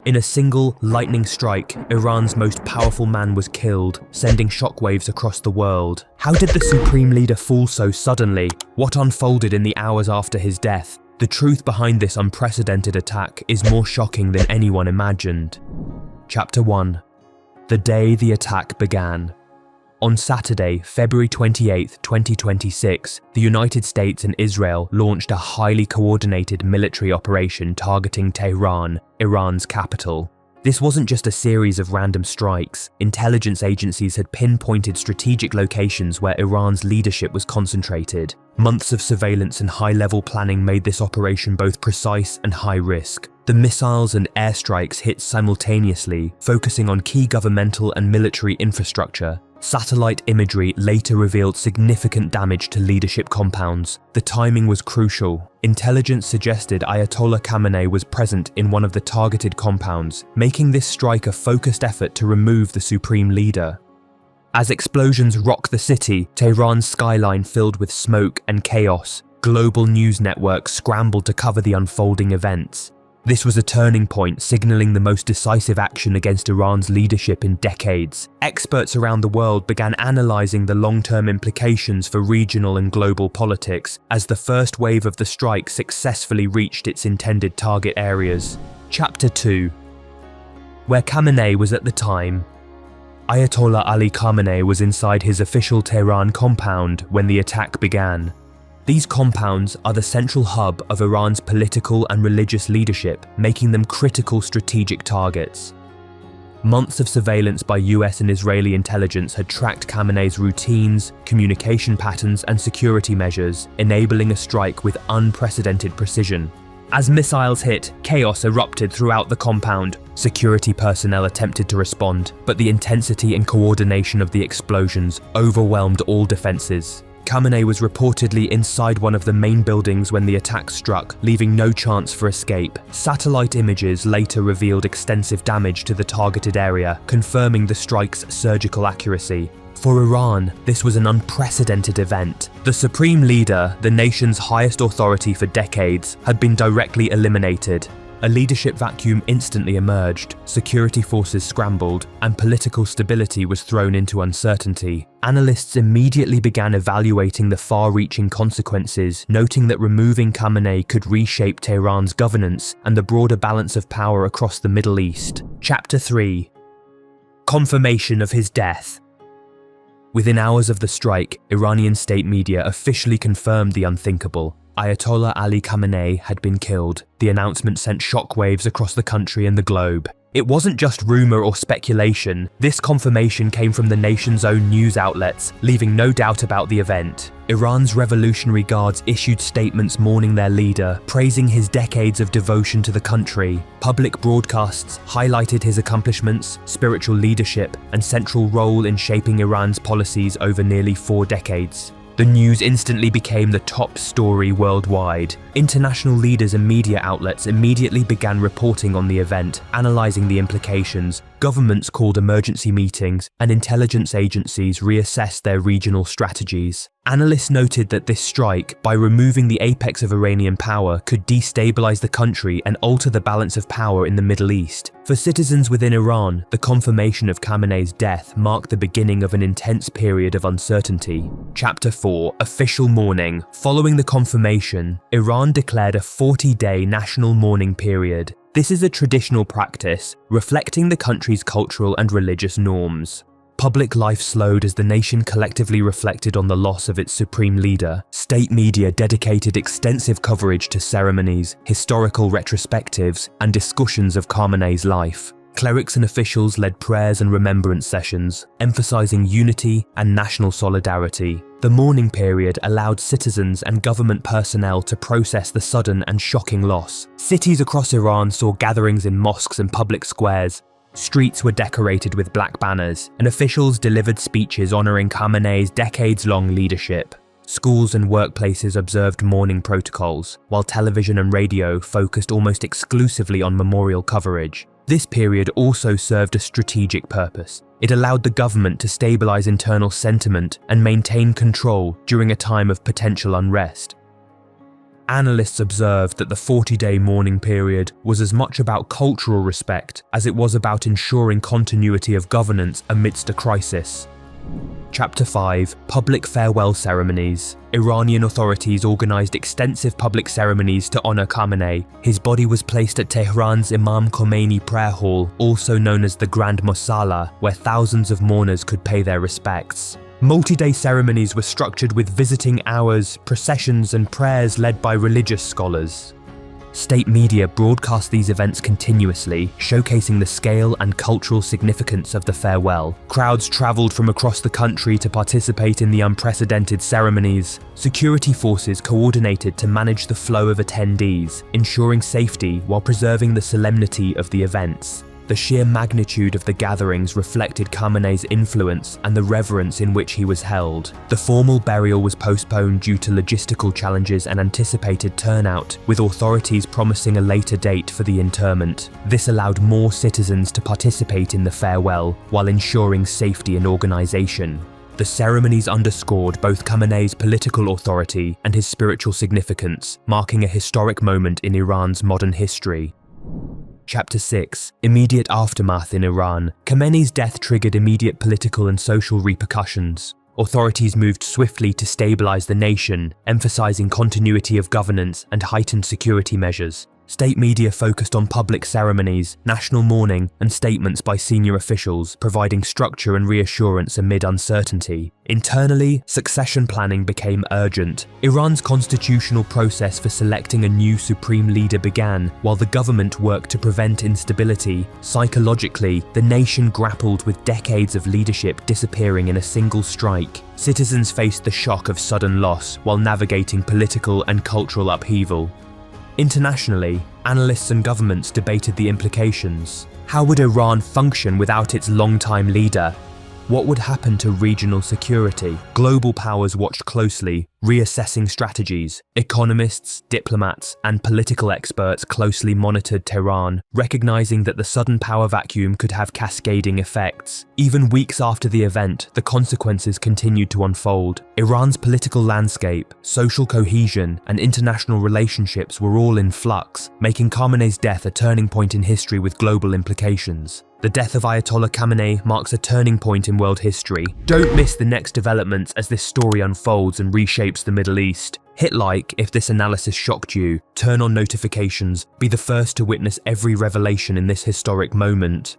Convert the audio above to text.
In a single, lightning strike, Iran's most powerful man was killed, sending shockwaves across the world. How did the supreme leader fall so suddenly? What unfolded in the hours after his death? The truth behind this unprecedented attack is more shocking than anyone imagined. Chapter 1. The day the attack began. On Saturday, February 28, 2026, the United States and Israel launched a highly coordinated military operation targeting Tehran, Iran's capital. This wasn't just a series of random strikes. Intelligence agencies had pinpointed strategic locations where Iran's leadership was concentrated. Months of surveillance and high-level planning made this operation both precise and high-risk. The missiles and airstrikes hit simultaneously, focusing on key governmental and military infrastructure. Satellite imagery later revealed significant damage to leadership compounds. The timing was crucial. Intelligence suggested Ayatollah Khamenei was present in one of the targeted compounds, making this strike a focused effort to remove the supreme leader. As explosions rocked the city, Tehran's skyline filled with smoke and chaos. Global news networks scrambled to cover the unfolding events. This was a turning point, signaling the most decisive action against Iran's leadership in decades. Experts around the world began analyzing the long-term implications for regional and global politics as the first wave of the strike successfully reached its intended target areas. Chapter 2. Where Khamenei was at the time. Ayatollah Ali Khamenei was inside his official Tehran compound when the attack began. These compounds are the central hub of Iran's political and religious leadership, making them critical strategic targets. Months of surveillance by US and Israeli intelligence had tracked Khamenei's routines, communication patterns, and security measures, enabling a strike with unprecedented precision. As missiles hit, chaos erupted throughout the compound. Security personnel attempted to respond, but the intensity and coordination of the explosions overwhelmed all defenses. Khamenei was reportedly inside one of the main buildings when the attack struck, leaving no chance for escape. Satellite images later revealed extensive damage to the targeted area, confirming the strike's surgical accuracy. For Iran, this was an unprecedented event. The supreme leader, the nation's highest authority for decades, had been directly eliminated. A leadership vacuum instantly emerged, security forces scrambled, and political stability was thrown into uncertainty. Analysts immediately began evaluating the far-reaching consequences, noting that removing Khamenei could reshape Tehran's governance and the broader balance of power across the Middle East. Chapter 3. Confirmation of his death. Within hours of the strike, Iranian state media officially confirmed the unthinkable. Ayatollah Ali Khamenei had been killed. The announcement sent shockwaves across the country and the globe. It wasn't just rumor or speculation. This confirmation came from the nation's own news outlets, leaving no doubt about the event. Iran's Revolutionary Guards issued statements mourning their leader, praising his decades of devotion to the country. Public broadcasts highlighted his accomplishments, spiritual leadership, and central role in shaping Iran's policies over nearly 4 decades. The news instantly became the top story worldwide. International leaders and media outlets immediately began reporting on the event, analyzing the implications. Governments called emergency meetings, and intelligence agencies reassessed their regional strategies. Analysts noted that this strike, by removing the apex of Iranian power, could destabilize the country and alter the balance of power in the Middle East. For citizens within Iran, the confirmation of Khamenei's death marked the beginning of an intense period of uncertainty. Chapter 4. Official mourning. Following the confirmation, Iran declared a 40-day national mourning period. This is a traditional practice, reflecting the country's cultural and religious norms. Public life slowed as the nation collectively reflected on the loss of its supreme leader. State media dedicated extensive coverage to ceremonies, historical retrospectives, and discussions of Khamenei's life. Clerics and officials led prayers and remembrance sessions, emphasizing unity and national solidarity. The mourning period allowed citizens and government personnel to process the sudden and shocking loss. Cities across Iran saw gatherings in mosques and public squares. Streets were decorated with black banners, and officials delivered speeches honoring Khamenei's decades-long leadership. Schools and workplaces observed mourning protocols, while television and radio focused almost exclusively on memorial coverage. This period also served a strategic purpose. It allowed the government to stabilize internal sentiment and maintain control during a time of potential unrest. Analysts observed that the 40-day mourning period was as much about cultural respect as it was about ensuring continuity of governance amidst a crisis. Chapter 5: Public Farewell Ceremonies. Iranian authorities organized extensive public ceremonies to honor Khamenei. His body was placed at Tehran's Imam Khomeini Prayer Hall, also known as the Grand Mosalla, where thousands of mourners could pay their respects. Multi-day ceremonies were structured with visiting hours, processions, and prayers led by religious scholars. State media broadcast these events continuously, showcasing the scale and cultural significance of the farewell. Crowds traveled from across the country to participate in the unprecedented ceremonies. Security forces coordinated to manage the flow of attendees, ensuring safety while preserving the solemnity of the events. The sheer magnitude of the gatherings reflected Khamenei's influence and the reverence in which he was held. The formal burial was postponed due to logistical challenges and anticipated turnout, with authorities promising a later date for the interment. This allowed more citizens to participate in the farewell, while ensuring safety and organization. The ceremonies underscored both Khamenei's political authority and his spiritual significance, marking a historic moment in Iran's modern history. Chapter 6: Immediate Aftermath in Iran. Khamenei's death triggered immediate political and social repercussions. Authorities moved swiftly to stabilize the nation, emphasizing continuity of governance and heightened security measures. State media focused on public ceremonies, national mourning, and statements by senior officials, providing structure and reassurance amid uncertainty. Internally, succession planning became urgent. Iran's constitutional process for selecting a new supreme leader began, while the government worked to prevent instability. Psychologically, the nation grappled with decades of leadership disappearing in a single strike. Citizens faced the shock of sudden loss while navigating political and cultural upheaval. Internationally, analysts and governments debated the implications. How would Iran function without its longtime leader? What would happen to regional security? Global powers watched closely, reassessing strategies. Economists, diplomats, and political experts closely monitored Tehran, recognizing that the sudden power vacuum could have cascading effects. Even weeks after the event, the consequences continued to unfold. Iran's political landscape, social cohesion, and international relationships were all in flux, making Khamenei's death a turning point in history with global implications. The death of Ayatollah Khamenei marks a turning point in world history. Don't miss the next developments as this story unfolds and reshapes the Middle East. Hit like if this analysis shocked you, turn on notifications, be the first to witness every revelation in this historic moment.